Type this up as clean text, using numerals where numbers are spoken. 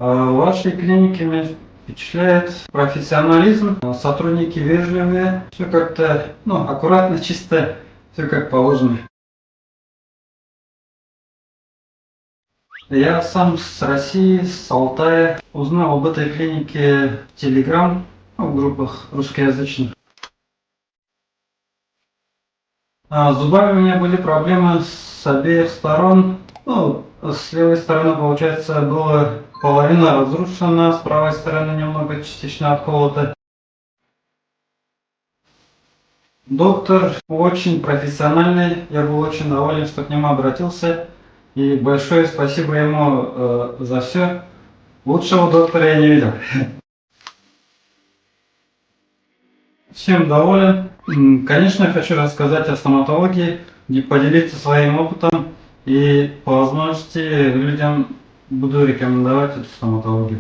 В вашей клинике меня впечатляет профессионализм, сотрудники вежливые, все как-то, аккуратно, чисто, все как положено. Я сам с России, с Алтая, узнал об этой клинике в Telegram, в группах русскоязычных. С зубами у меня были проблемы с обеих сторон. С левой стороны, получается, была половина разрушена, с правой стороны немного частично отколота. Доктор очень профессиональный, я был очень доволен, что к нему обратился. И большое спасибо ему за все. Лучшего доктора я не видел. Всем доволен. Конечно, я хочу рассказать о стоматологии, поделиться своим опытом и по возможности людям буду рекомендовать эту стоматологию.